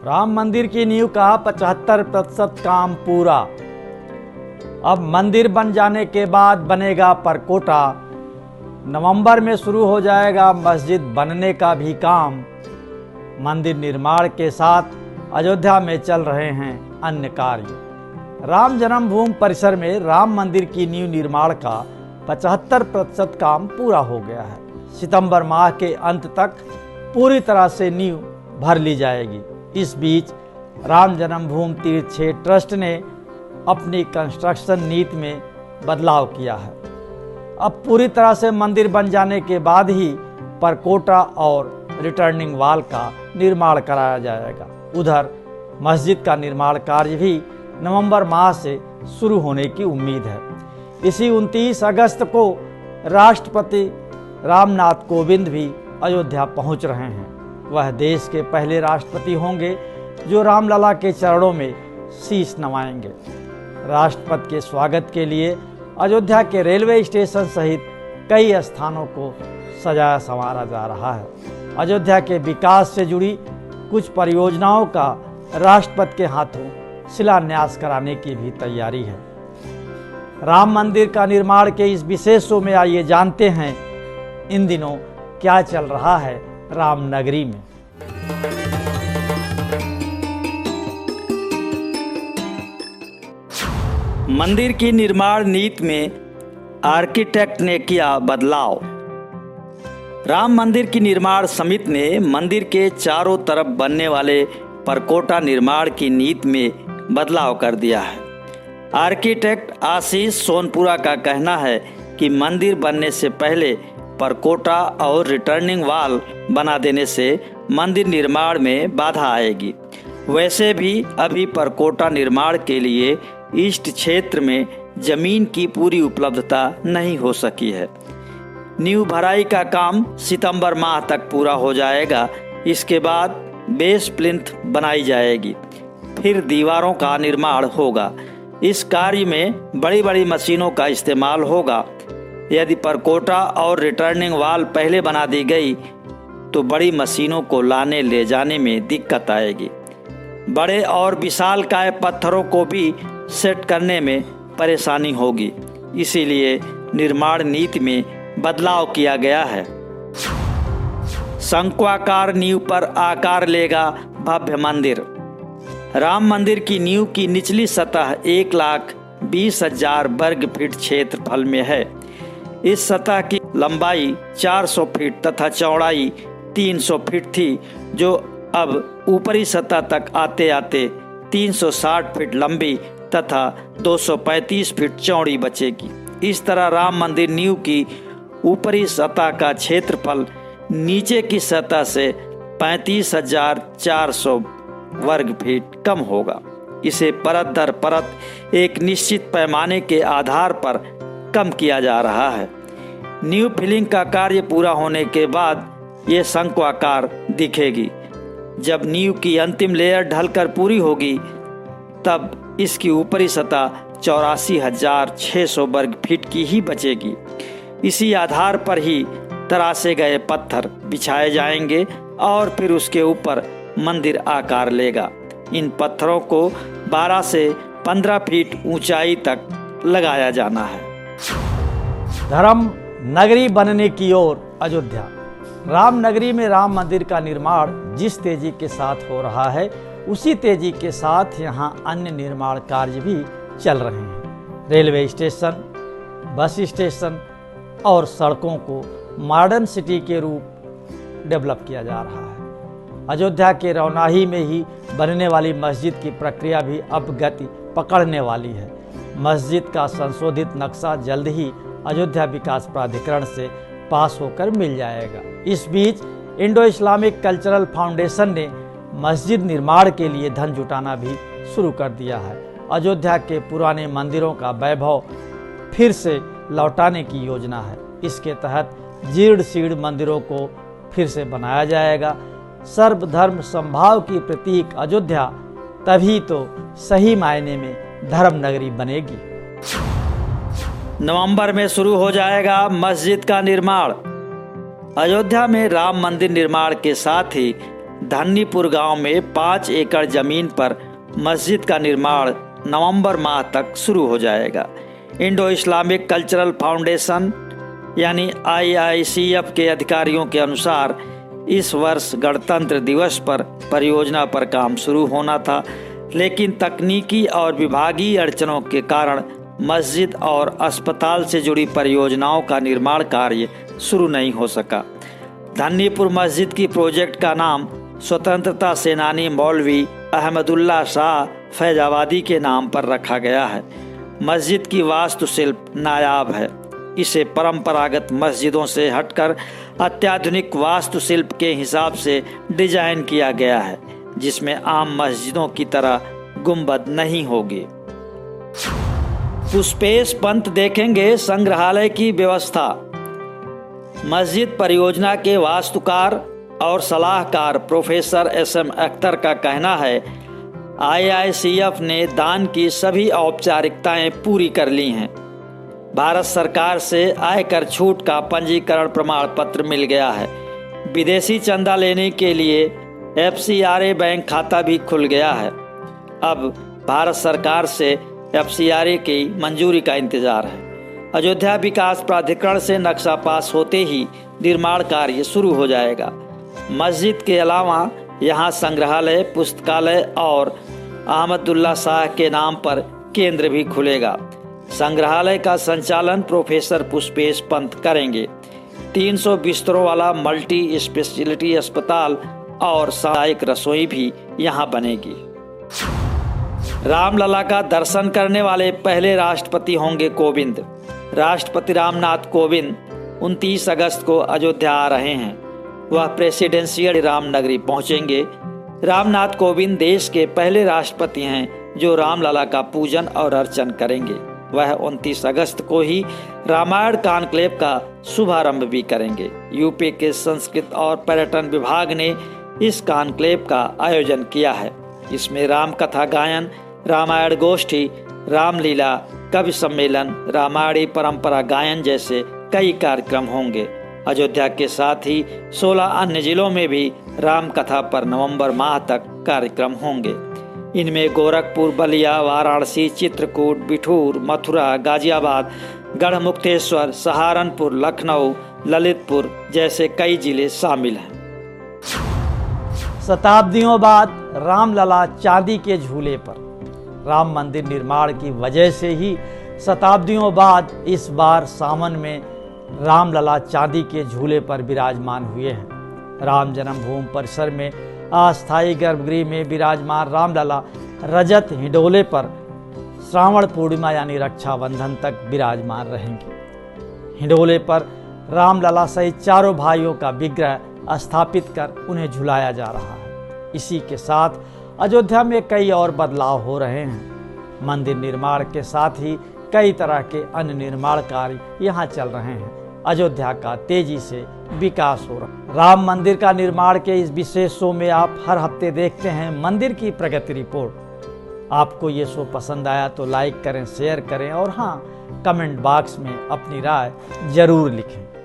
राम मंदिर की नींव का 75% काम पूरा। अब मंदिर बन जाने के बाद बनेगा परकोटा। नवंबर में शुरू हो जाएगा मस्जिद बनने का भी काम। मंदिर निर्माण के साथ अयोध्या में चल रहे हैं अन्य कार्य। राम जन्मभूमि परिसर में राम मंदिर की नींव निर्माण का 75% काम पूरा हो गया है। सितंबर माह के अंत तक पूरी तरह से नींव भर ली जाएगी। इस बीच राम जन्मभूमि तीर्थ क्षेत्र ट्रस्ट ने अपनी कंस्ट्रक्शन नीति में बदलाव किया है। अब पूरी तरह से मंदिर बन जाने के बाद ही परकोटा और रिटर्निंग वाल का निर्माण कराया जाएगा। उधर मस्जिद का निर्माण कार्य भी नवंबर माह से शुरू होने की उम्मीद है। इसी 29 अगस्त को राष्ट्रपति रामनाथ कोविंद भी अयोध्या पहुंच रहे हैं। वह देश के पहले राष्ट्रपति होंगे जो रामलला के चरणों में शीश नवाएंगे। राष्ट्रपति के स्वागत के लिए अयोध्या के रेलवे स्टेशन सहित कई स्थानों को सजाया संवारा जा रहा है। अयोध्या के विकास से जुड़ी कुछ परियोजनाओं का राष्ट्रपति के हाथों शिलान्यास कराने की भी तैयारी है। राम मंदिर का निर्माण के इस विशेष शो में आइए जानते हैं इन दिनों क्या चल रहा है रामनगरी में। मंदिर की निर्माण नीति में आर्किटेक्ट ने किया बदलाव। राम मंदिर की निर्माण समिति ने मंदिर के चारों तरफ बनने वाले परकोटा निर्माण की नीति में बदलाव कर दिया है। आर्किटेक्ट आशीष सोनपुरा का कहना है कि मंदिर बनने से पहले परकोटा और रिटर्निंग वाल बना देने से मंदिर निर्माण में बाधा आएगी। वैसे भी अभी परकोटा निर्माण के लिए ईस्ट क्षेत्र में जमीन की पूरी उपलब्धता नहीं हो सकी है। नींव भराई का काम सितंबर माह तक पूरा हो जाएगा। इसके बाद बेस प्लिंथ बनाई जाएगी, फिर दीवारों का निर्माण होगा। इस कार्य में बड़ी बड़ी मशीनों का इस्तेमाल होगा। यदि परकोटा और रिटर्निंग वाल पहले बना दी गई तो बड़ी मशीनों को लाने ले जाने में दिक्कत आएगी। बड़े और विशालकाय पत्थरों को भी सेट करने में परेशानी होगी। इसीलिए निर्माण नीति में बदलाव किया गया है। शंक्वाकार नींव पर आकार लेगा भव्य मंदिर। राम मंदिर की नींव की निचली सतह 1,20,000 वर्ग फीट क्षेत्रफल में है। इस सतह की लंबाई 400 फीट तथा चौड़ाई 300 फीट थी, जो अब ऊपरी सतह तक आते आते 360 फीट लंबी तथा 235 फीट चौड़ी बचेगी। इस तरह राम मंदिर नींव की ऊपरी सतह का क्षेत्रफल नीचे की सतह से 35,400 वर्ग फीट कम होगा। इसे परत दर परत एक निश्चित पैमाने के आधार पर कम किया जा रहा है। नींव फिलिंग का कार्य पूरा होने के बाद ये शंक्वाकार दिखेगी। जब नींव की अंतिम लेयर ढलकर पूरी होगी तब इसकी ऊपरी सतह 84,600 वर्ग फीट की ही बचेगी। इसी आधार पर ही तराशे गए पत्थर बिछाए जाएंगे और फिर उसके ऊपर मंदिर आकार लेगा। इन पत्थरों को 12 से 15 फीट ऊंचाई तक लगाया जाना है। धर्म नगरी बनने की ओर अयोध्या। राम नगरी में राम मंदिर का निर्माण जिस तेजी के साथ हो रहा है उसी तेजी के साथ यहाँ अन्य निर्माण कार्य भी चल रहे हैं। रेलवे स्टेशन, बस स्टेशन और सड़कों को मॉडर्न सिटी के रूप डेवलप किया जा रहा है। अयोध्या के रौनाही में ही बनने वाली मस्जिद की प्रक्रिया भी अब गति पकड़ने वाली है। मस्जिद का संशोधित नक्शा जल्द ही अयोध्या विकास प्राधिकरण से पास होकर मिल जाएगा। इस बीच इंडो इस्लामिक कल्चरल फाउंडेशन ने मस्जिद निर्माण के लिए धन जुटाना भी शुरू कर दिया है। अयोध्या के पुराने मंदिरों का वैभव फिर से लौटाने की योजना है। इसके तहत जीर्ण शीर्ण मंदिरों को फिर से बनाया जाएगा। सर्वधर्म समभाव की प्रतीक अयोध्या तभी तो सही मायने में धर्म नगरी बनेगी। नवंबर में शुरू हो जाएगा मस्जिद का निर्माण। अयोध्या में राम मंदिर निर्माण के साथ ही धन्नीपुर गांव में 5 एकड़ जमीन पर मस्जिद का निर्माण नवंबर माह तक शुरू हो जाएगा। इंडो इस्लामिक कल्चरल फाउंडेशन यानी IICF के अधिकारियों के अनुसार इस वर्ष गणतंत्र दिवस पर परियोजना पर काम शुरू होना था, लेकिन तकनीकी और विभागीय अड़चनों के कारण मस्जिद और अस्पताल से जुड़ी परियोजनाओं का निर्माण कार्य शुरू नहीं हो सका। धन्नीपुर मस्जिद की प्रोजेक्ट का नाम स्वतंत्रता सेनानी मौलवी अहमदुल्ला शाह फैजाबादी के नाम पर रखा गया है। मस्जिद की वास्तुशिल्प नायाब है। इसे परंपरागत मस्जिदों से हटकर अत्याधुनिक वास्तुशिल्प के हिसाब से डिजाइन किया गया है, जिसमें आम मस्जिदों की तरह गुंबद नहीं होगी। पुष्पेश पंत देखेंगे संग्रहालय की व्यवस्था। मस्जिद परियोजना के वास्तुकार और सलाहकार प्रोफेसर SM अख्तर का कहना है, IICF ने दान की सभी औपचारिकताएं पूरी कर ली हैं। भारत सरकार से आयकर छूट का पंजीकरण प्रमाण पत्र मिल गया है। विदेशी चंदा लेने के लिए FCRA बैंक खाता भी खुल गया है। अब भारत सरकार से FCRA की मंजूरी का इंतजार है। अयोध्या विकास प्राधिकरण से नक्शा पास होते ही निर्माण कार्य शुरू हो जाएगा। मस्जिद के अलावा यहाँ संग्रहालय, पुस्तकालय और अहमदुल्ला शाह के नाम पर केंद्र भी खुलेगा। संग्रहालय का संचालन प्रोफेसर पुष्पेश पंत करेंगे। 300 बिस्तरों वाला मल्टी स्पेशलिटी अस्पताल और सामुदायिक रसोई भी यहाँ बनेगी। रामलला का दर्शन करने वाले पहले राष्ट्रपति होंगे कोविंद। राष्ट्रपति रामनाथ कोविंद 29 अगस्त को अयोध्या आ रहे हैं। वह प्रेसिडेंशियल रामनगरी पहुंचेंगे। रामनाथ कोविंद देश के पहले राष्ट्रपति हैं जो रामलला का पूजन और अर्चन करेंगे। वह 29 अगस्त को ही रामायण कॉन्क्लेव का शुभारंभ भी करेंगे। यूपी के संस्कृत और पर्यटन विभाग ने इस कॉन्क्लेव का आयोजन किया है। इसमें राम कथा गायन, रामायण गोष्ठी, रामलीला, कवि सम्मेलन, रामायणी परंपरा गायन जैसे कई कार्यक्रम होंगे। अयोध्या के साथ ही 16 अन्य जिलों में भी राम कथा पर नवंबर माह तक कार्यक्रम होंगे। इनमें गोरखपुर, बलिया, वाराणसी, चित्रकूट, बिठूर, मथुरा, गाजियाबाद, गढ़मुक्तेश्वर, सहारनपुर, लखनऊ, ललितपुर जैसे कई जिले शामिल हैं। शताब्दियों बाद रामलला चांदी के झूले पर। राम मंदिर निर्माण की वजह से ही शताब्दियों बाद इस बार सावन में रामलला चांदी के झूले पर विराजमान हुए हैं। राम जन्मभूमि परिसर में अस्थायी गर्भगृह में विराजमान रामलला रजत हिंडोले पर श्रावण पूर्णिमा यानी रक्षाबंधन तक विराजमान रहेंगे। हिंडोले पर रामलला सहित चारों भाइयों का विग्रह स्थापित कर उन्हें झुलाया जा रहा है। इसी के साथ अयोध्या में कई और बदलाव हो रहे हैं। मंदिर निर्माण के साथ ही कई तरह के अन्य निर्माण कार्य यहाँ चल रहे हैं। अयोध्या का तेजी से विकास हो रहा है। राम मंदिर का निर्माण के इस विशेष शो में आप हर हफ्ते देखते हैं मंदिर की प्रगति रिपोर्ट। आपको ये शो पसंद आया तो लाइक करें, शेयर करें और हाँ, कमेंट बॉक्स में अपनी राय जरूर लिखें।